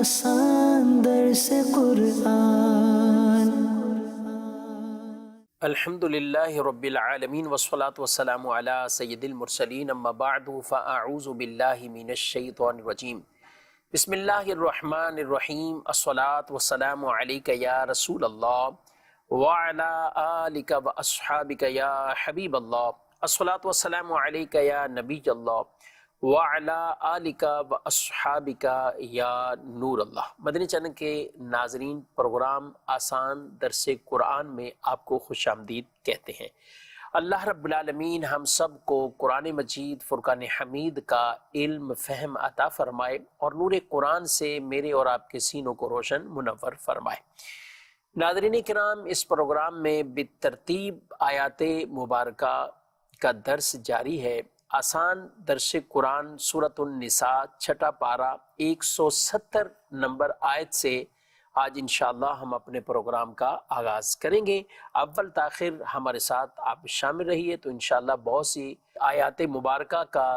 آسان درس قرآن۔ الحمدللہ رب العالمین والصلاة والسلام علی سید المرسلین، اما بعد فاعوذ باللہ من الشیطان الرجیم۔ بسم اللہ الرحمن الرحیم۔ الصلاة والسلام علیک یا رسول اللہ وعلی آلک واصحابک یا حبیب اللہ۔ الصلاة والسلام علیک یا نبی اللہ وعلی آلک واصحابک یا نور اللہ۔ مدنی چینل کے ناظرین، پروگرام آسان درس قرآن میں آپ کو خوش آمدید کہتے ہیں۔ اللہ رب العالمین ہم سب کو قرآن مجید فرقان حمید کا علم فہم عطا فرمائے اور نور قرآن سے میرے اور آپ کے سینوں کو روشن منور فرمائے۔ ناظرین کرام، اس پروگرام میں بالترتیب آیات مبارکہ کا درس جاری ہے۔ آسان درس قرآن سورۃ النساء چھٹا پارہ 170 نمبر آیت سے آج انشاءاللہ ہم اپنے پروگرام کا آغاز کریں گے۔ اول تاخیر ہمارے ساتھ آپ شامل رہیے تو انشاءاللہ بہت سی آیات مبارکہ کا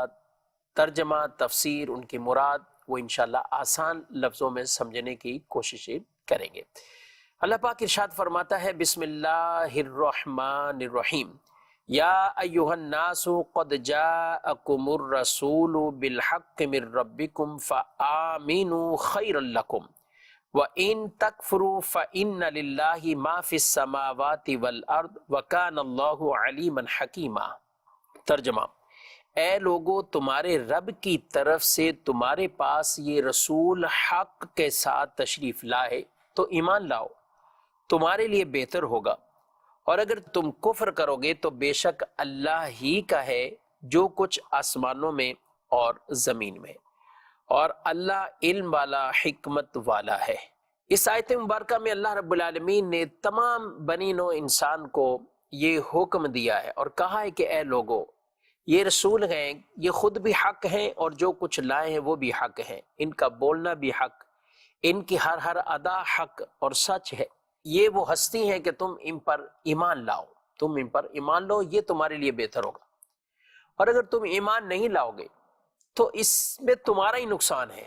ترجمہ، تفسیر، ان کی مراد وہ انشاءاللہ آسان لفظوں میں سمجھنے کی کوشش کریں گے۔ اللہ پاک ارشاد فرماتا ہے، بسم اللہ الرحمن الرحیم، یا ایہا الناس قد جاءکم الرسول بالحق من ربکم فآمنوا خیرا لکم وَإِن تَكْفُرُوا فَإِنَّ لِلَّهِ مَا فِي السَّمَاوَاتِ وَالْأَرْضِ وَكَانَ اللَّهُ عَلِيمًا حَكِيمًا۔ ترجمہ: اے لوگو، تمہارے رب کی طرف سے تمہارے پاس یہ رسول حق کے ساتھ تشریف لائے تو ایمان لاؤ، تمہارے لیے بہتر ہوگا، اور اگر تم کفر کرو گے تو بے شک اللہ ہی کا ہے جو کچھ آسمانوں میں اور زمین میں، اور اللہ علم والا، حکمت والا ہے۔ اس آیت مبارکہ میں اللہ رب العالمین نے تمام بنی نوع انسان کو یہ حکم دیا ہے اور کہا ہے کہ اے لوگو، یہ رسول ہیں، یہ خود بھی حق ہیں اور جو کچھ لائے ہیں وہ بھی حق ہیں، ان کا بولنا بھی حق، ان کی ہر ادا حق اور سچ ہے۔ یہ وہ ہستی ہیں کہ تم ان پر ایمان لاؤ، تم ان پر ایمان لو، یہ تمہارے لیے بہتر ہوگا، اور اگر تم ایمان نہیں لاؤ گے تو اس میں تمہارا ہی نقصان ہے۔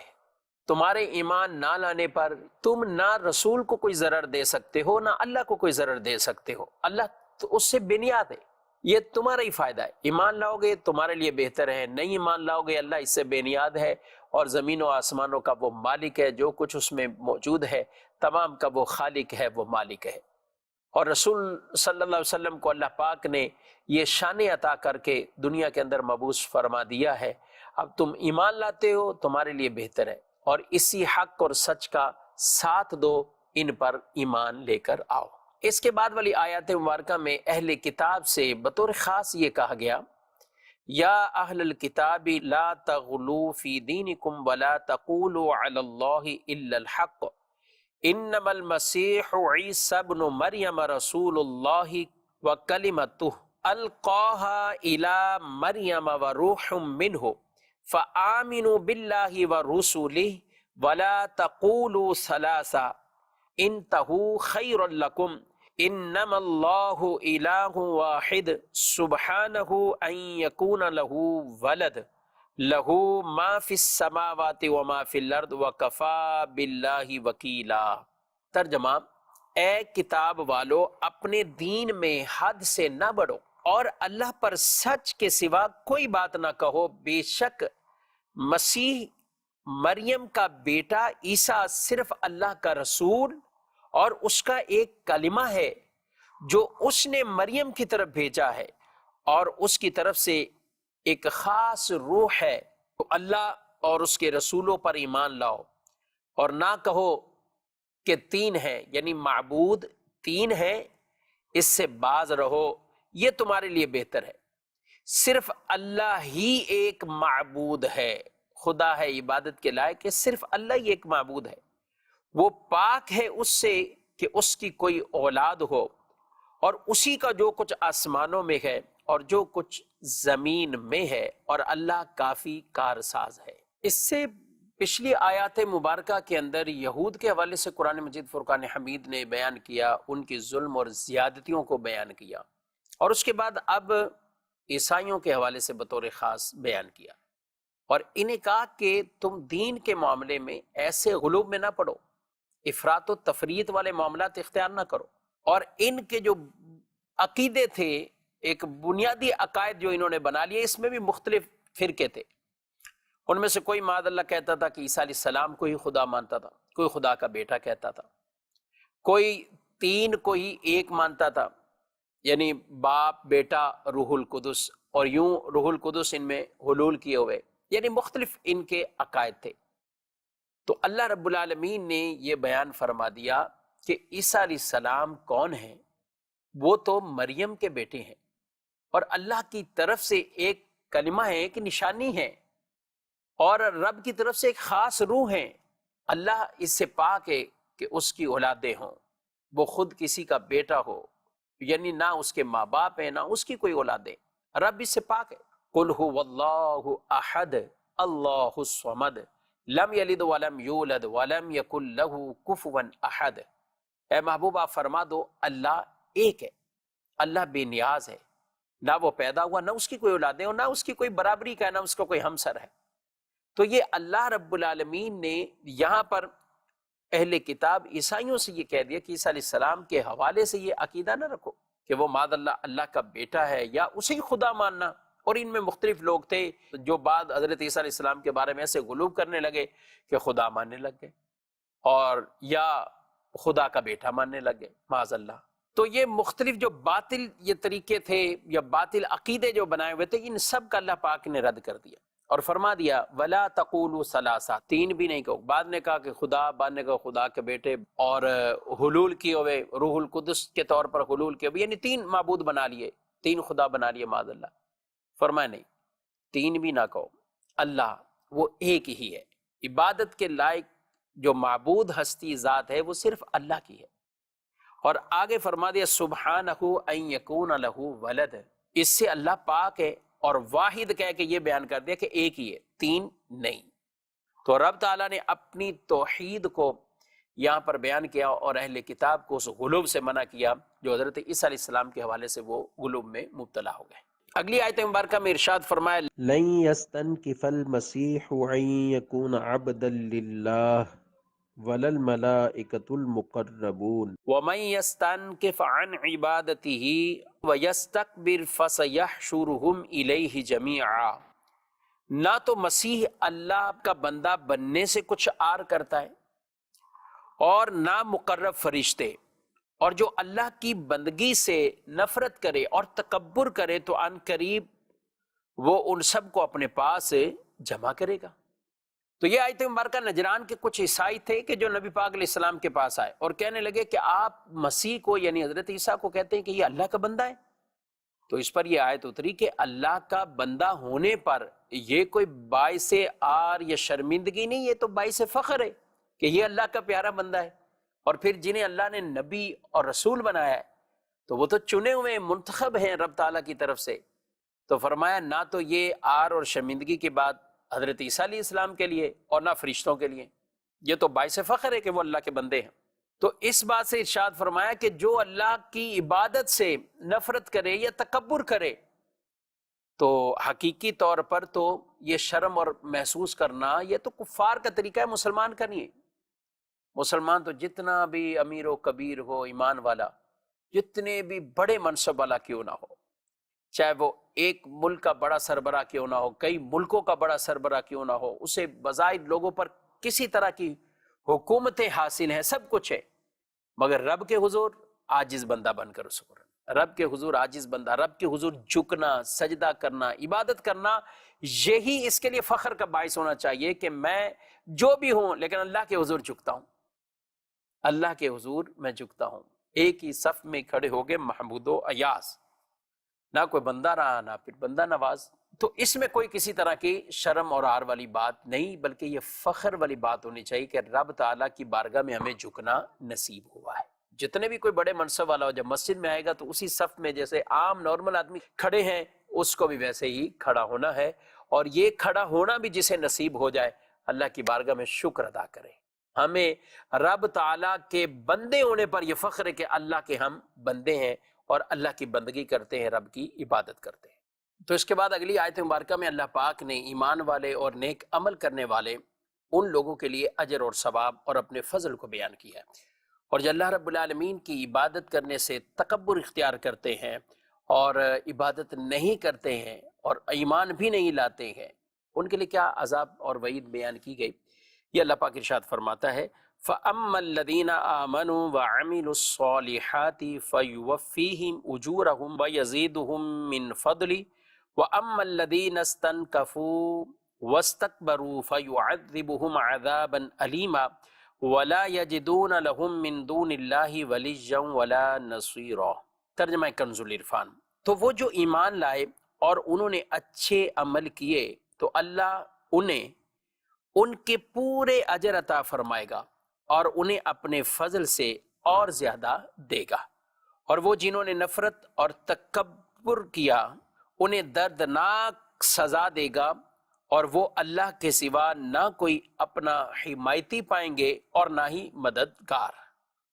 تمہارے ایمان نہ لانے پر تم نہ رسول کو کوئی ضرر دے سکتے ہو، نہ اللہ کو کوئی ضرر دے سکتے ہو۔ اللہ تو اس سے بے نیاد ہے، یہ تمہارا ہی فائدہ ہے۔ ایمان لاؤ گے تمہارے لیے بہتر ہے، نہیں ایمان لاؤ گے اللہ اس سے بے نیاد ہے، اور زمین و آسمانوں کا وہ مالک ہے، جو کچھ اس میں موجود ہے تمام کا وہ خالق ہے، وہ مالک ہے۔ اور رسول صلی اللہ علیہ وسلم کو اللہ پاک نے یہ شان عطا کر کے دنیا کے اندر مبعوث فرما دیا ہے۔ اب تم ایمان لاتے ہو تمہارے لیے بہتر ہے، اور اسی حق اور سچ کا ساتھ دو، ان پر ایمان لے کر آؤ۔ اس کے بعد والی آیات مبارکہ میں اہل کتاب سے بطور خاص یہ کہا گیا، یا اہل الکتاب لا تغلوا فی دینکم ولا تقولوا علی اللہ الا الحق انما المسیح عیسی ابن مریم رسول اللہ وکلمتہ القاها الی مریم وروح منہ فآمنوا باللہ ورسولہ ولا تقولوا ثلاثہ انتہوا خیرا لکم انما اللہ الہ واحد سبحانہ ان یکون لہ ولد لہ ما فی السماوات وما فی الارض وکفی باللہ وکیلا۔ ترجمہ: اے کتاب والو، اپنے دین میں حد سے نہ بڑھو اور اللہ پر سچ کے سوا کوئی بات نہ کہو۔ بے شک مسیح مریم کا بیٹا عیسیٰ صرف اللہ کا رسول اور اس کا ایک کلمہ ہے جو اس نے مریم کی طرف بھیجا ہے، اور اس کی طرف سے ایک خاص روح ہے۔ تو اللہ اور اس کے رسولوں پر ایمان لاؤ، اور نہ کہو کہ تین ہیں، یعنی معبود تین ہیں، اس سے باز رہو، یہ تمہارے لیے بہتر ہے۔ صرف اللہ ہی ایک معبود ہے، خدا ہے عبادت کے لائق کہ صرف اللہ ہی ایک معبود ہے، وہ پاک ہے اس سے کہ اس کی کوئی اولاد ہو، اور اسی کا جو کچھ آسمانوں میں ہے اور جو کچھ زمین میں ہے، اور اللہ کافی کارساز ہے۔ اس سے پچھلی آیات مبارکہ کے اندر یہود کے حوالے سے قرآن مجید فرقان حمید نے بیان کیا، ان کی ظلم اور زیادتیوں کو بیان کیا، اور اس کے بعد اب عیسائیوں کے حوالے سے بطور خاص بیان کیا۔ اور انہیں کہا کہ تم دین کے معاملے میں ایسے غلوب میں نہ پڑو، افراط و تفریط والے معاملات اختیار نہ کرو۔ اور ان کے جو عقیدے تھے، ایک بنیادی عقائد جو انہوں نے بنا لیے، اس میں بھی مختلف فرقے تھے۔ ان میں سے کوئی معاذ اللہ کہتا تھا کہ عیسیٰ علیہ السلام کو ہی خدا مانتا تھا، کوئی خدا کا بیٹا کہتا تھا، کوئی تین کو ہی ایک مانتا تھا، یعنی باپ، بیٹا، روح القدس، اور یوں روح القدس ان میں حلول کیے ہوئے، یعنی مختلف ان کے عقائد تھے۔ تو اللہ رب العالمین نے یہ بیان فرما دیا کہ عیسیٰ علیہ السلام کون ہیں؟ وہ تو مریم کے بیٹے ہیں، اور اللہ کی طرف سے ایک کلمہ ہے، ایک نشانی ہے، اور رب کی طرف سے ایک خاص روح ہے۔ اللہ اس سے پاک ہے کہ اس کی اولادیں ہوں، وہ خود کسی کا بیٹا ہو، یعنی نہ اس کے ماں باپ ہیں، نہ اس کی کوئی اولادیں، رب اس سے پاک ہے۔ قل هو اللہ احد اللہ الصمد لم یلد ولم یولد ولم یکن لہ کفوا احد۔ اے محبوب آپ فرما دو اللہ ایک ہے، اللہ بے نیاز ہے، نہ وہ پیدا ہوا، نہ اس کی کوئی اولادیں ہو، نہ اس کی کوئی برابری کا ہے، نہ اس کا کوئی ہمسر ہے۔ تو یہ اللہ رب العالمین نے یہاں پر اہل کتاب عیسائیوں سے یہ کہہ دیا کہ عیسیٰ علیہ السلام کے حوالے سے یہ عقیدہ نہ رکھو کہ وہ معاذ اللہ اللہ کا بیٹا ہے یا اسے ہی خدا ماننا۔ اور ان میں مختلف لوگ تھے جو بعد حضرت عیسیٰ علیہ السلام کے بارے میں ایسے غلوب کرنے لگے کہ خدا ماننے لگ گئے، اور یا خدا کا بیٹا ماننے لگ گئے معاذ اللہ۔ تو یہ مختلف جو باطل یہ طریقے تھے یا باطل عقیدے جو بنائے ہوئے تھے، ان سب کا اللہ پاک نے رد کر دیا اور فرما دیا وَلَا تَقُولُوا ثَلَاثَةٌ، تین بھی نہیں کہو۔ بعد نے کہا کہ خدا، بعد نے کہا خدا کے بیٹے، اور حلول کیے ہوئے، روح القدس کے طور پر حلول کیے ہوئے، یعنی تین معبود بنا لیے، تین خدا بنا لیے معاذ اللہ۔ فرمایا نہیں، تین بھی نہ کہو، اللہ وہ ایک ہی ہے، عبادت کے لائق جو معبود ہستی ذات ہے وہ صرف اللہ کی ہے۔ اور آگے فرما دیا سبحانہ ان یکون لہ ولد، اس سے اللہ پاک ہے، اور واحد کہہ کے یہ بیان کر دیا کہ ایک ہی ہے، تین نہیں۔ تو رب تعالیٰ نے اپنی توحید کو یہاں پر بیان کیا اور اہل کتاب کو اس غلوب سے منع کیا جو حضرت عیسیٰ علیہ السلام کے حوالے سے وہ غلوب میں مبتلا ہو گئے۔ اگلی آیت مبارکہ میں ارشاد فرمایا لن يستنكف المسيح ان يكون عبدا لله ولا الملائكة المقربون وَمَن يَسْتَنكِفْ عَنْ عِبَادَتِهِ وَيَسْتَكْبِرْ فَسَيَحْشُرُهُمْ إِلَيْهِ جَمِيعًا۔ نہ تو مسیح اللہ کا بندہ بننے سے کچھ آر کرتا ہے اور نہ مقرب فرشتے، اور جو اللہ کی بندگی سے نفرت کرے اور تکبر کرے تو ان قریب وہ ان سب کو اپنے پاس جمع کرے گا۔ تو یہ آیت مبارکہ نجران کے کچھ عیسائی تھے کہ جو نبی پاک علیہ السلام کے پاس آئے اور کہنے لگے کہ آپ مسیح کو یعنی حضرت عیسیٰ کو کہتے ہیں کہ یہ اللہ کا بندہ ہے۔ تو اس پر یہ آیت اتری کہ اللہ کا بندہ ہونے پر یہ کوئی باعث آر یا شرمندگی نہیں، یہ تو باعث فخر ہے کہ یہ اللہ کا پیارا بندہ ہے۔ اور پھر جنہیں اللہ نے نبی اور رسول بنایا ہے تو وہ تو چنے ہوئے منتخب ہیں رب تعالیٰ کی طرف سے۔ تو فرمایا نہ تو یہ آر اور شرمندگی کی بات حضرت عیسیٰ علیہ السلام کے لیے اور نہ فرشتوں کے لیے، یہ تو باعث فخر ہے کہ وہ اللہ کے بندے ہیں۔ تو اس بات سے ارشاد فرمایا کہ جو اللہ کی عبادت سے نفرت کرے یا تکبر کرے تو حقیقی طور پر تو یہ شرم اور محسوس کرنا یہ تو کفار کا طریقہ ہے، مسلمان کا نہیں ہے۔ مسلمان تو جتنا بھی امیر و کبیر ہو، ایمان والا، جتنے بھی بڑے منصب والا کیوں نہ ہو، چاہے وہ ایک ملک کا بڑا سربراہ کیوں نہ ہو، کئی ملکوں کا بڑا سربراہ کیوں نہ ہو، اسے بظاہر لوگوں پر کسی طرح کی حکومتیں حاصل ہیں، سب کچھ ہے، مگر رب کے حضور عاجز بندہ بن کر اس کو رب کے حضور عاجز بندہ، رب کے حضور جھکنا، سجدہ کرنا، عبادت کرنا، یہی اس کے لیے فخر کا باعث ہونا چاہیے کہ میں جو بھی ہوں لیکن اللہ کے حضور جھکتا ہوں، اللہ کے حضور میں جھکتا ہوں۔ ایک ہی صف میں کھڑے ہو گئے محمود و ایاز، نہ کوئی بندہ رہا نہ پھر بندہ نواز۔ تو اس میں کوئی کسی طرح کی شرم اور عار والی بات نہیں، بلکہ یہ فخر والی بات ہونی چاہیے کہ رب تعالیٰ کی بارگاہ میں ہمیں جھکنا نصیب ہوا ہے۔ جتنے بھی کوئی بڑے منصب والا ہو جب مسجد میں آئے گا تو اسی صف میں جیسے عام نارمل آدمی کھڑے ہیں اس کو بھی ویسے ہی کھڑا ہونا ہے، اور یہ کھڑا ہونا بھی جسے نصیب ہو جائے اللہ کی بارگاہ میں شکر ادا کرے۔ ہمیں رب تعالیٰ کے بندے ہونے پر یہ فخر ہے کہ اللہ کے ہم بندے ہیں اور اللہ کی بندگی کرتے ہیں، رب کی عبادت کرتے ہیں۔ تو اس کے بعد اگلی آیت مبارکہ میں اللہ پاک نے ایمان والے اور نیک عمل کرنے والے ان لوگوں کے لیے اجر اور ثواب اور اپنے فضل کو بیان کیا ہے، اور جو اللہ رب العالمین کی عبادت کرنے سے تکبر اختیار کرتے ہیں اور عبادت نہیں کرتے ہیں اور ایمان بھی نہیں لاتے ہیں، ان کے لیے کیا عذاب اور وعید بیان کی گئی۔ یہ اللہ پاک ارشاد فرماتا ہے فَأَمَّا الَّذِينَ آمَنُوا وَعَمِلُوا الصَّالِحَاتِ فَيُوَفِّيهِمْ أُجُورَهُمْ وَيَزِيدُهُمْ مِنْ فَضْلِهِ وَأَمَّا الَّذِينَ اسْتَنكَفُوا وَاسْتَكْبَرُوا فَيُعَذِّبُهُمْ عَذَابًا أَلِيمًا وَلَا يَجِدُونَ لَهُم مِّن دُونِ اللَّهِ وَلِيًّا وَلَا نَصِيرًا۔ ترجمہ کنز العرفان۔ تو وہ جو ایمان لائے اور انہوں نے اچھے عمل کیے تو اللہ انہیں ان کے پورے اجر عطا فرمائے گا اور انہیں اپنے فضل سے اور زیادہ دے گا، اور وہ جنہوں نے نفرت اور تکبر کیا انہیں دردناک سزا دے گا، اور وہ اللہ کے سوا نہ کوئی اپنا حمایتی پائیں گے اور نہ ہی مددگار۔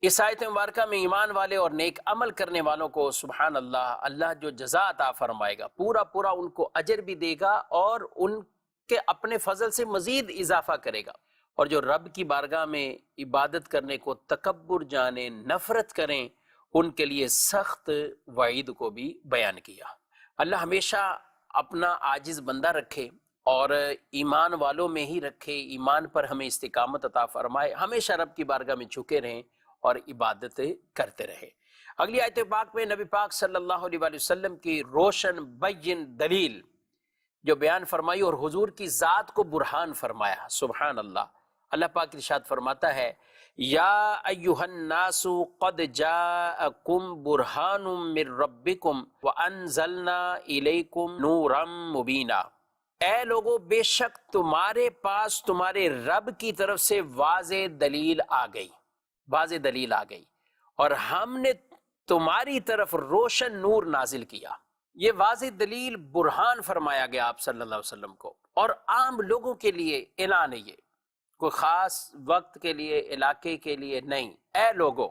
اس آیت مبارکہ میں ایمان والے اور نیک عمل کرنے والوں کو سبحان اللہ جو جزا عطا فرمائے گا، پورا ان کو اجر بھی دے گا اور ان کے اپنے فضل سے مزید اضافہ کرے گا، اور جو رب کی بارگاہ میں عبادت کرنے کو تکبر جانے، نفرت کریں، ان کے لیے سخت وعید کو بھی بیان کیا۔ اللہ ہمیشہ اپنا عاجز بندہ رکھے اور ایمان والوں میں ہی رکھے، ایمان پر ہمیں استقامت عطا فرمائے، ہمیشہ رب کی بارگاہ میں جھکے رہیں اور عبادت کرتے رہے۔ اگلی آیت پاک میں نبی پاک صلی اللہ علیہ وآلہ وسلم کی روشن بین دلیل جو بیان فرمائی اور حضور کی ذات کو برہان فرمایا۔ سبحان اللہ۔ اللہ پاک ارشاد فرماتا ہے یا ایھا الناس قد جاءکم برہان من ربکم وانزلنا الیکم نورا مبینا۔ اے لوگو، بے شک تمہارے پاس تمہارے رب کی طرف سے واضح دلیل آ گئی، واضح دلیل آ گئی، اور ہم نے تمہاری طرف روشن نور نازل کیا۔ یہ واضح دلیل برہان فرمایا گیا آپ صلی اللہ علیہ وسلم کو، اور عام لوگوں کے لیے اعلان ہے، یہ کوئی خاص وقت کے لیے، علاقے کے لیے نہیں۔ اے لوگوں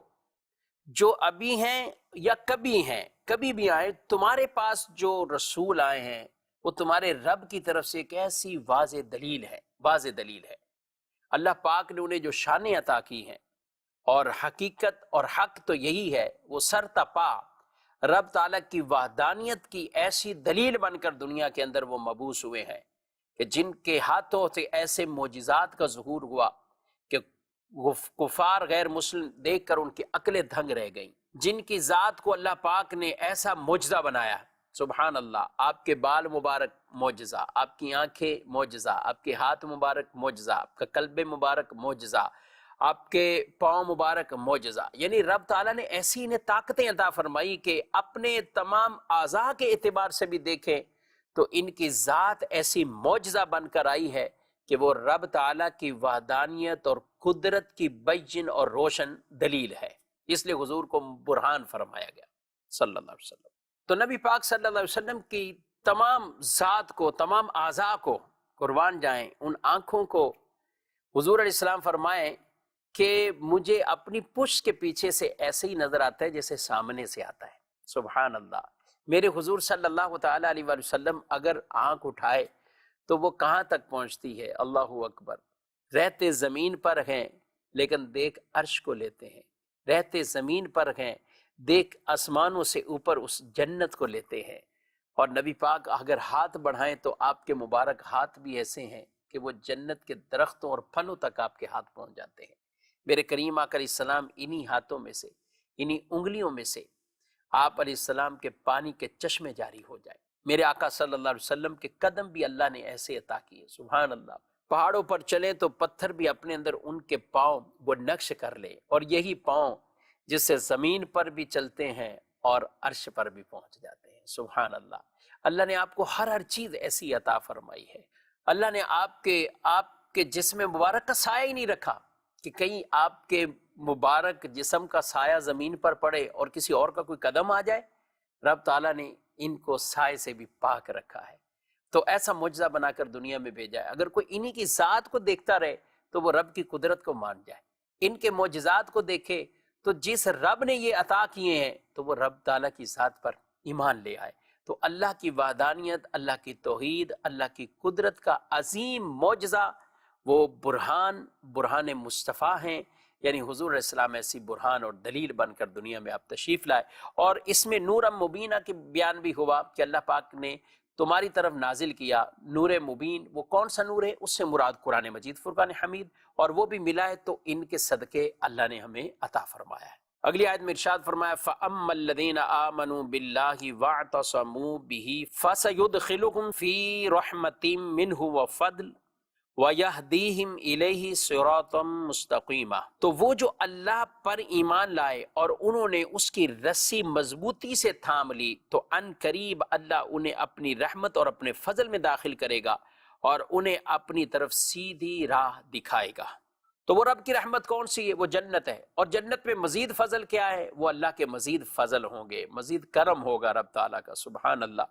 جو ابھی ہیں یا کبھی ہیں، کبھی بھی آئے، تمہارے پاس جو رسول آئے ہیں وہ تمہارے رب کی طرف سے ایک ایسی واضح دلیل ہے، واضح دلیل ہے۔ اللہ پاک نے انہیں جو شانیں عطا کی ہیں، اور حقیقت اور حق تو یہی ہے، وہ سر تپا رب تعالیٰ کی وحدانیت کی ایسی دلیل بن کر دنیا کے اندر وہ مبعوث ہوئے ہیں کہ جن کے ہاتھوں سے ایسے معجزات کا ظہور ہوا کہ کفار غیر مسلم دیکھ کر ان کی عقلیں دھنگ رہ گئیں، جن کی ذات کو اللہ پاک نے ایسا معجزہ بنایا۔ سبحان اللہ، آپ کے بال مبارک معجزہ، آپ کی آنکھیں معجزہ، آپ کے ہاتھ مبارک معجزہ، آپ کا قلب مبارک معجزہ، آپ کے پاؤں مبارک معجزہ۔ یعنی رب تعالیٰ نے ایسی انہیں طاقتیں عطا فرمائی کہ اپنے تمام اعضاء کے اعتبار سے بھی دیکھیں تو ان کی ذات ایسی معجزہ بن کر آئی ہے کہ وہ رب تعالیٰ کی وحدانیت اور قدرت کی بین اور روشن دلیل ہے، اس لیے حضور کو برہان فرمایا گیا صلی اللہ علیہ وسلم۔ تو نبی پاک صلی اللہ علیہ وسلم کی تمام ذات کو، تمام اعضاء کو قربان جائیں، ان آنکھوں کو حضور علیہ السلام فرمائیں کہ مجھے اپنی پشت کے پیچھے سے ایسے ہی نظر آتا ہے جیسے سامنے سے آتا ہے۔ سبحان اللہ۔ میرے حضور صلی اللہ تعالیٰ علیہ وآلہ وسلم اگر آنکھ اٹھائے تو وہ کہاں تک پہنچتی ہے؟ اللہ اکبر۔ رہتے زمین پر ہیں لیکن دیکھ عرش کو لیتے ہیں، رہتے زمین پر ہیں دیکھ آسمانوں سے اوپر اس جنت کو لیتے ہیں، اور نبی پاک اگر ہاتھ بڑھائیں تو آپ کے مبارک ہاتھ بھی ایسے ہیں کہ وہ جنت کے درختوں اور پھلوں تک آپ کے ہاتھ پہنچ جاتے ہیں۔ میرے کریم آقا علیہ السلام انہی ہاتھوں میں سے، انہی انگلیوں میں سے آپ علیہ السلام کے پانی کے چشمے جاری ہو جائے۔ میرے آقا صلی اللہ علیہ وسلم کے قدم بھی اللہ نے ایسے عطا کیے۔ سبحان اللہ۔ پہاڑوں پر چلیں تو پتھر بھی اپنے اندر ان کے پاؤں وہ نقش کر لے، اور یہی پاؤں جس سے زمین پر بھی چلتے ہیں اور عرش پر بھی پہنچ جاتے ہیں۔ سبحان اللہ۔ اللہ نے آپ کو ہر چیز ایسی عطا فرمائی ہے۔ اللہ نے آپ کے جسم مبارک کا سایہ ہی نہیں رکھا کہ کہیں آپ کے مبارک جسم کا سایہ زمین پر پڑے اور کسی اور کا کوئی قدم آ جائے۔ رب تعالیٰ نے ان کو سائے سے بھی پاک رکھا ہے، تو ایسا معجزہ بنا کر دنیا میں بھیجا ہے۔ اگر کوئی انہی کی ذات کو دیکھتا رہے تو وہ رب کی قدرت کو مان جائے، ان کے معجزات کو دیکھے تو جس رب نے یہ عطا کیے ہیں تو وہ رب تعالیٰ کی ذات پر ایمان لے آئے۔ تو اللہ کی وحدانیت، اللہ کی توحید، اللہ کی قدرت کا عظیم معجزہ وہ برہان مصطفیٰ ہیں، یعنی حضور علیہ السلام ایسی برہان اور دلیل بن کر دنیا میں آپ تشریف لائے۔ اور اس میں نور مبینہ کے بیان بھی ہوا کہ اللہ پاک نے تمہاری طرف نازل کیا نور مبین۔ وہ کون سا نور ہے؟ اس سے مراد قرآن مجید، فرقان حمید، اور وہ بھی ملا ہے تو ان کے صدقے اللہ نے ہمیں عطا فرمایا ہے۔ اگلی آیت میں ارشاد فرمایا فَأَمَّا الَّذِينَ آمَنُوا بِاللَّهِ وَاعْتَصَمُوا بِهِ فَسَيُدْخِلُهُمْ فِي رَحْمَةٍ مِّنْهُ وَفَضْلٍ وَيَهْدِيهِمْ إِلَيْهِ صِرَاطًا مُسْتَقِيمًا۔ تو وہ جو اللہ پر ایمان لائے اور انہوں نے اس کی رسی مضبوطی سے تھام لی تو ان قریب اللہ انہیں اپنی رحمت اور اپنے فضل میں داخل کرے گا اور انہیں اپنی طرف سیدھی راہ دکھائے گا۔ تو وہ رب کی رحمت کون سی ہے؟ وہ جنت ہے، اور جنت میں مزید فضل کیا ہے؟ وہ اللہ کے مزید فضل ہوں گے، مزید کرم ہوگا رب تعالیٰ کا، سبحان اللہ۔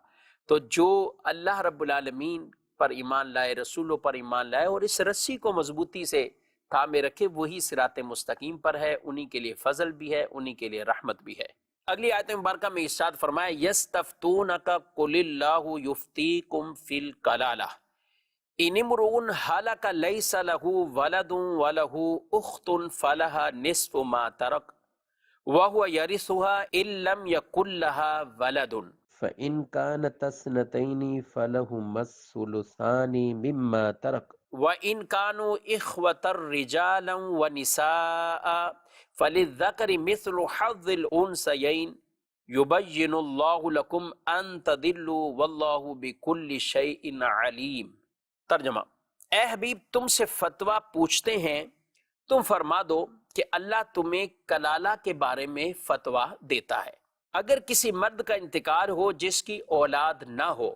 تو جو اللہ رب العالمین پر ایمان لائے، رسولوں پر ایمان لائے اور اس رسی کو مضبوطی سے تھامے رکھے، وہی صراط مستقیم پر ہے، انہی کے لیے فضل بھی ہے، انہی کے لیے رحمت بھی ہے۔ اگلی آیت مبارکہ میں ارشاد فرمایا یستفتونک قل اللہ یفتیکم فی الکلالہ ان امرؤ ہلک لیس لہ ولد ولہ اخت فلہا نصف ما ترک وہو یرثها ان لم یکن لها ولد فإن كانت اثنتين فلهما الثلثان مما ترك وَإِن كَانُوا إِخْوَةً رِجَالًا وَنِسَاءً فَلِلذَّكَرِ مِثْلُ حَظِّ الْأُنثَيَيْنِ يُبَيِّنُ اللَّهُ لَكُمْ أَن تَضِلُّوا وَاللَّهُ بِكُلِّ شَيْءٍ عَلِيمٌ۔ ترجمہ: اے حبیب، تم سے فتویٰ پوچھتے ہیں، تم فرما دو کہ اللہ تمہیں کلالہ کے بارے میں فتویٰ دیتا ہے۔ اگر کسی مرد کا انتقال ہو جس کی اولاد نہ ہو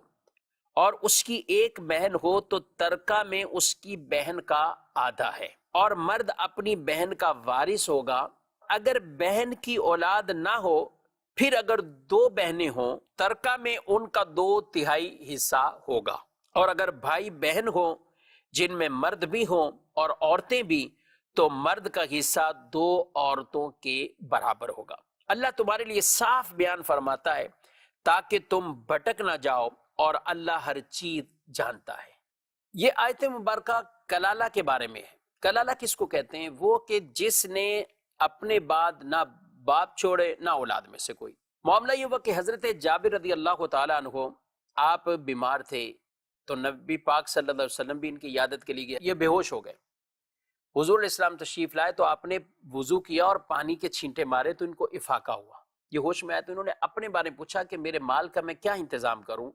اور اس کی ایک بہن ہو تو ترکہ میں اس کی بہن کا آدھا ہے، اور مرد اپنی بہن کا وارث ہوگا۔ اگر بہن کی اولاد نہ ہو، پھر اگر دو بہنیں ہوں، ترکہ میں ان کا 2/3 حصہ ہوگا، اور اگر بھائی بہن ہوں جن میں مرد بھی ہوں اور عورتیں بھی، تو مرد کا حصہ 2 عورتوں کے برابر ہوگا۔ اللہ تمہارے لیے صاف بیان فرماتا ہے تاکہ تم بھٹک نہ جاؤ، اور اللہ ہر چیز جانتا ہے۔ یہ آیت مبارکہ کلالہ کے بارے میں ہے۔ کلالہ کس کو کہتے ہیں؟ وہ کہ جس نے اپنے بعد نہ باپ چھوڑے نہ اولاد میں سے کوئی۔ معاملہ یہ ہوا کہ حضرت جابر رضی اللہ تعالیٰ عنہ آپ بیمار تھے، تو نبی پاک صلی اللہ علیہ وسلم بھی ان کی عیادت کے لیے گئے، یہ بے ہوش ہو گئے۔ حضور علیہ السلام تشریف لائے تو آپ نے وضو کیا اور پانی کے چھینٹے مارے تو ان کو افاقہ ہوا، یہ ہوش میں آئے، تو انہوں نے اپنے بارے میں پوچھا کہ میرے مال کا میں کیا انتظام کروں؟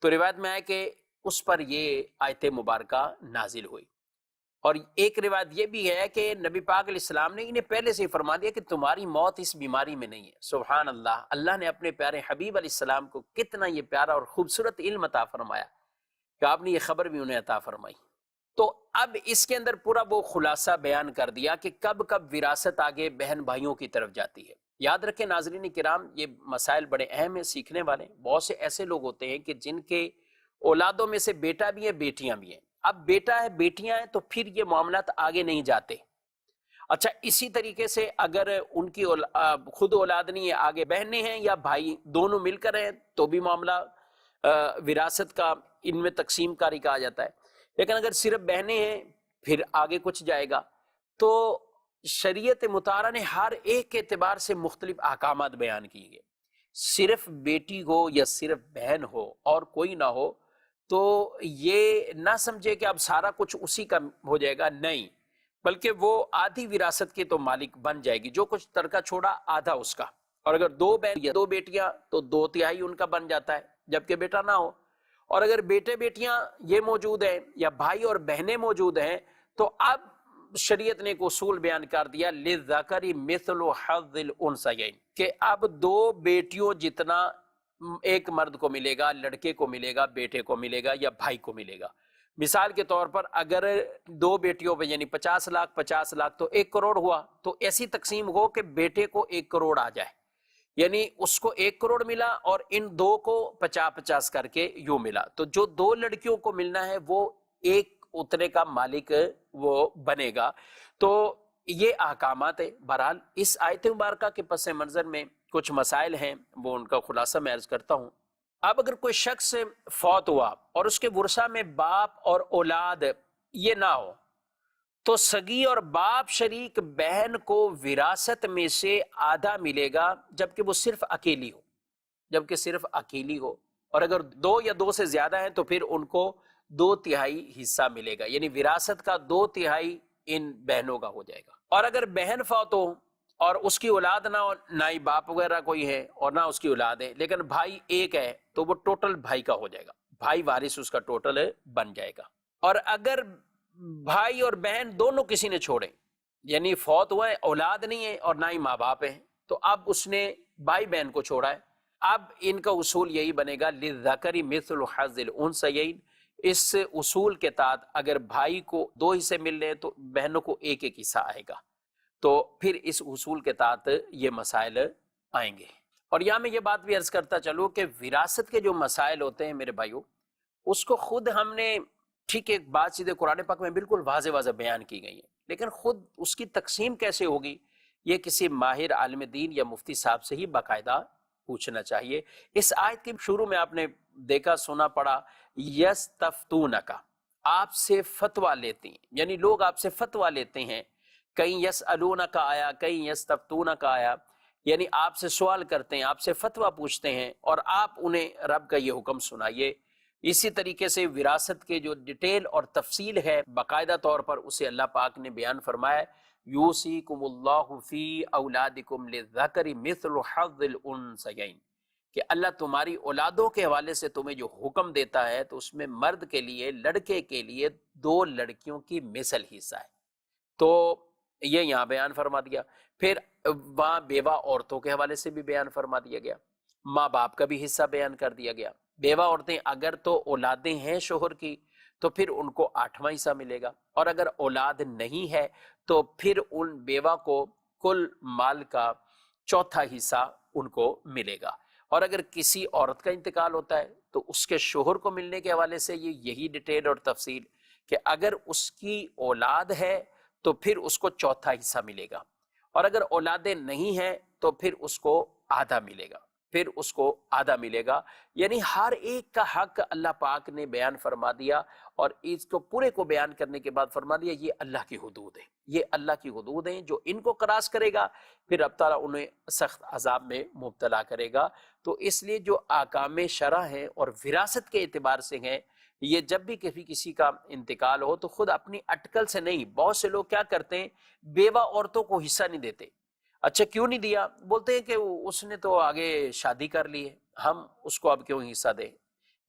تو روایت میں آئے کہ اس پر یہ آیت مبارکہ نازل ہوئی۔ اور ایک روایت یہ بھی ہے کہ نبی پاک علیہ السلام نے انہیں پہلے سے ہی فرما دیا کہ تمہاری موت اس بیماری میں نہیں ہے۔ سبحان اللہ، اللہ نے اپنے پیارے حبیب علیہ السلام کو کتنا یہ پیارا اور خوبصورت علم عطا فرمایا کہ آپ نے یہ خبر بھی انہیں عطا فرمائی۔ تو اب اس کے اندر پورا وہ خلاصہ بیان کر دیا کہ کب کب وراثت آگے بہن بھائیوں کی طرف جاتی ہے۔ یاد رکھیں ناظرین کرام، یہ مسائل بڑے اہم ہیں، سیکھنے والے۔ بہت سے ایسے لوگ ہوتے ہیں کہ جن کے اولادوں میں سے بیٹا بھی ہے، بیٹیاں بھی ہیں۔ اب بیٹا ہے، بیٹیاں ہیں، تو پھر یہ معاملات آگے نہیں جاتے۔ اچھا، اسی طریقے سے اگر ان کی خود اولاد نہیں ہے، آگے بہنیں ہیں یا بھائی دونوں مل کر ہیں، تو بھی معاملہ وراثت کا ان میں تقسیم کاری کہا جاتا ہے۔ لیکن اگر صرف بہنیں ہیں، پھر آگے کچھ جائے گا۔ تو شریعت مطہرہ نے ہر ایک کے اعتبار سے مختلف احکامات بیان کیے گئے۔ صرف بیٹی ہو یا صرف بہن ہو اور کوئی نہ ہو تو یہ نہ سمجھے کہ اب سارا کچھ اسی کا ہو جائے گا، نہیں، بلکہ وہ آدھی وراثت کے تو مالک بن جائے گی، جو کچھ ترکہ چھوڑا آدھا اس کا۔ اور اگر 2 بہن یا 2 بیٹیاں تو 2/3 ان کا بن جاتا ہے، جبکہ بیٹا نہ ہو۔ اور اگر بیٹے بیٹیاں یہ موجود ہیں یا بھائی اور بہنیں موجود ہیں، تو اب شریعت نے ایک اصول بیان کر دیا للذکر مثل حظ الانثیین، کہ اب 2 بیٹیوں جتنا ایک مرد کو ملے گا، لڑکے کو ملے گا، بیٹے کو ملے گا یا بھائی کو ملے گا۔ مثال کے طور پر اگر 2 بیٹیوں پہ یعنی 50 لاکھ تو 1 کروڑ ہوا، تو ایسی تقسیم ہو کہ بیٹے کو 1 کروڑ آ جائے، یعنی اس کو 1 کروڑ ملا اور ان 2 کو 50-50 کر کے یوں ملا، تو جو 2 لڑکیوں کو ملنا ہے وہ 1 اتنے کا مالک وہ بنے گا۔ تو یہ احکامات ہے۔ بہرحال اس آیت مبارکہ کے پس منظر میں کچھ مسائل ہیں، وہ ان کا خلاصہ میں عرض کرتا ہوں۔ اب اگر کوئی شخص فوت ہوا اور اس کے ورثہ میں باپ اور اولاد یہ نہ ہو تو سگی اور باپ شریک بہن کو وراثت میں سے آدھا ملے گا، جبکہ وہ صرف اکیلی ہو، جبکہ صرف اکیلی ہو، اور اگر دو یا دو سے زیادہ ہیں تو پھر ان کو 2/3 حصہ ملے گا، یعنی وراثت کا 2/3 ان بہنوں کا ہو جائے گا۔ اور اگر بہن فوت ہو اور اس کی اولاد نہ ہو، نہ ہی باپ وغیرہ کوئی ہے اور نہ اس کی اولاد ہے، لیکن بھائی ایک ہے، تو وہ ٹوٹل بھائی کا ہو جائے گا، بھائی وارث اس کا ٹوٹل بن جائے گا۔ اور اگر بھائی اور بہن دونوں کسی نے چھوڑے، یعنی فوت ہوا ہے، اولاد نہیں ہے اور نہ ہی ماں باپ ہیں، تو اب اس نے بھائی بہن کو چھوڑا ہے، اب ان کا اصول یہی بنے گا للذکر مثل حظ الانثیین۔ اس اصول کے تحت اگر بھائی کو 2 حصے مل رہے ہیں تو بہنوں کو 1 حصہ آئے گا، تو پھر اس اصول کے تحت یہ مسائل آئیں گے۔ اور یہاں میں یہ بات بھی عرض کرتا چلوں کہ وراثت کے جو مسائل ہوتے ہیں میرے بھائیوں، اس کو خود ہم نے ٹھیک ایک بات سیدھے قرآن پاک میں بالکل واضح واضح بیان کی گئی ہے، لیکن خود اس کی تقسیم کیسے ہوگی یہ کسی ماہر عالم دین یا مفتی صاحب سے ہی باقاعدہ پوچھنا چاہیے۔ اس آیت کے شروع میں آپ نے دیکھا سنا پڑا یستفتونک، آپ سے فتویٰ لیتے ہیں، یعنی لوگ آپ سے فتویٰ لیتے ہیں، کہیں یسألونک آیا، کہیں یستفتونک آیا، یعنی آپ سے سوال کرتے ہیں، آپ سے فتویٰ پوچھتے ہیں اور آپ انہیں رب کا یہ حکم سنائیے۔ اسی طریقے سے وراثت کے جو ڈیٹیل اور تفصیل ہے باقاعدہ طور پر اسے اللہ پاک نے بیان فرمایا، یوصیکم اللہ فی اولادکم للذکر مثل حظ الانثیین، کہ اللہ تمہاری اولادوں کے حوالے سے تمہیں جو حکم دیتا ہے تو اس میں مرد کے لیے، لڑکے کے لیے 2 لڑکیوں کی مثل حصہ ہے، تو یہ یہاں بیان فرما دیا۔ پھر وہاں بیوہ عورتوں کے حوالے سے بھی بیان فرما دیا گیا، ماں باپ کا بھی حصہ بیان کر دیا گیا۔ بیوہ عورتیں اگر تو اولادیں ہیں شوہر کی تو پھر ان کو 8واں حصہ ملے گا، اور اگر اولاد نہیں ہے تو پھر ان بیوہ کو کل مال کا 4تھا حصہ ان کو ملے گا۔ اور اگر کسی عورت کا انتقال ہوتا ہے تو اس کے شوہر کو ملنے کے حوالے سے یہی ڈیٹیل اور تفصیل کہ اگر اس کی اولاد ہے تو پھر اس کو 4تھا حصہ ملے گا، اور اگر اولادیں نہیں ہیں تو پھر اس کو آدھا ملے گا، پھر اس کو آدھا ملے گا، یعنی ہر ایک کا حق اللہ پاک نے بیان فرما دیا، اور اس کو پورے کو بیان کرنے کے بعد فرما دیا یہ اللہ کی حدود ہے، یہ اللہ کی حدود ہیں، جو ان کو کراس کرے گا پھر رب تعالیٰ انہیں سخت عذاب میں مبتلا کرے گا۔ تو اس لیے جو احکام شرع ہیں اور وراثت کے اعتبار سے ہیں، یہ جب بھی کسی کا انتقال ہو تو خود اپنی اٹکل سے نہیں، بہت سے لوگ کیا کرتے ہیں بیوہ عورتوں کو حصہ نہیں دیتے۔ اچھا کیوں نہیں دیا؟ بولتے ہیں کہ اس نے تو آگے شادی کر لی ہے، ہم اس کو اب کیوں حصہ دیں۔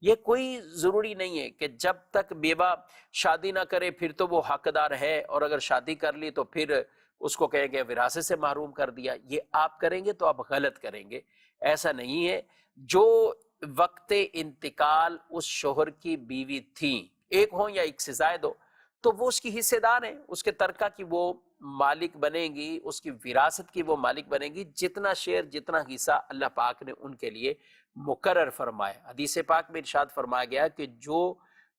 یہ کوئی ضروری نہیں ہے کہ جب تک بیوہ شادی نہ کرے پھر تو وہ حقدار ہے، اور اگر شادی کر لی تو پھر اس کو کہیں گے وراثت سے محروم کر دیا۔ یہ آپ کریں گے تو آپ غلط کریں گے، ایسا نہیں ہے۔ جو وقت انتقال اس شوہر کی بیوی تھی، ایک ہو یا ایک سے زائد ہو، تو وہ اس کی حصے دار ہیں، اس کے ترکہ کی وہ مالک بنے گی، اس کی وراثت کی وہ مالک بنے گی، جتنا شیئر جتنا حصہ اللہ پاک نے ان کے لیے مقرر فرمایا۔ حدیث پاک میں ارشاد فرمایا گیا کہ جو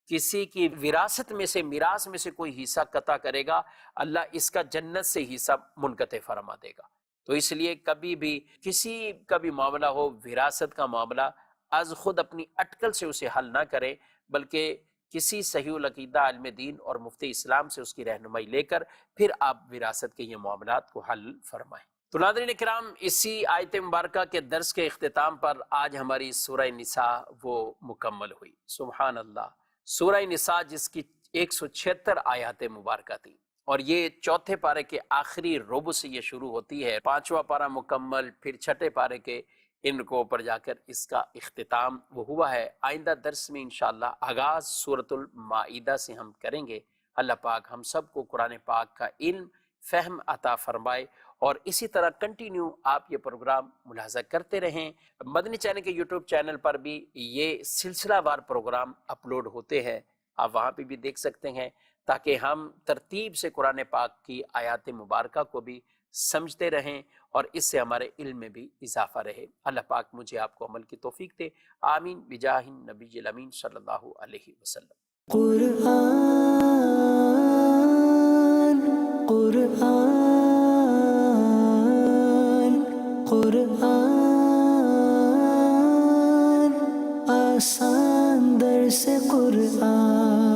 کسی کی وراثت میں سے، میراث میں سے کوئی حصہ قطع کرے گا، اللہ اس کا جنت سے حصہ منقطع فرما دے گا۔ تو اس لیے کبھی بھی کسی کا بھی معاملہ ہو، وراثت کا معاملہ، از خود اپنی اٹکل سے اسے حل نہ کریں، بلکہ کسی صحیح العقیدہ عالم دین اور مفتی اسلام سے اس کی رہنمائی لے کر پھر آپ وراثت کے یہ معاملات کو حل فرمائیں۔ تو ناظرین کرام، اسی آیت مبارکہ کے درس کے اختتام پر آج ہماری سورہ نساء وہ مکمل ہوئی۔ سبحان اللہ، سورہ نساء جس کی 176 آیات مبارکہ تھی، اور یہ 4تھے پارے کے آخری ربع سے یہ شروع ہوتی ہے، 5واں پارہ مکمل، پھر 6ٹھے پارے کے ان کو اوپر جا کر اس کا اختتام وہ ہوا ہے۔ آئندہ درس میں انشاءاللہ آغاز سورۃ المائدہ سے ہم کریں گے۔ اللہ پاک ہم سب کو قرآن پاک کا علم، فہم عطا فرمائے، اور اسی طرح کنٹینیو آپ یہ پروگرام ملاحظہ کرتے رہیں۔ مدنی چینل کے یوٹیوب چینل پر بھی یہ سلسلہ وار پروگرام اپلوڈ ہوتے ہیں، آپ وہاں پہ بھی دیکھ سکتے ہیں، تاکہ ہم ترتیب سے قرآن پاک کی آیات مبارکہ کو بھی سمجھتے رہیں اور اس سے ہمارے علم میں بھی اضافہ رہے۔ اللہ پاک مجھے آپ کو عمل کی توفیق دے، آمین بجاہ النبی الامین صلی اللہ علیہ وسلم۔ قرآن قرآن قرآن آسان درس قرآن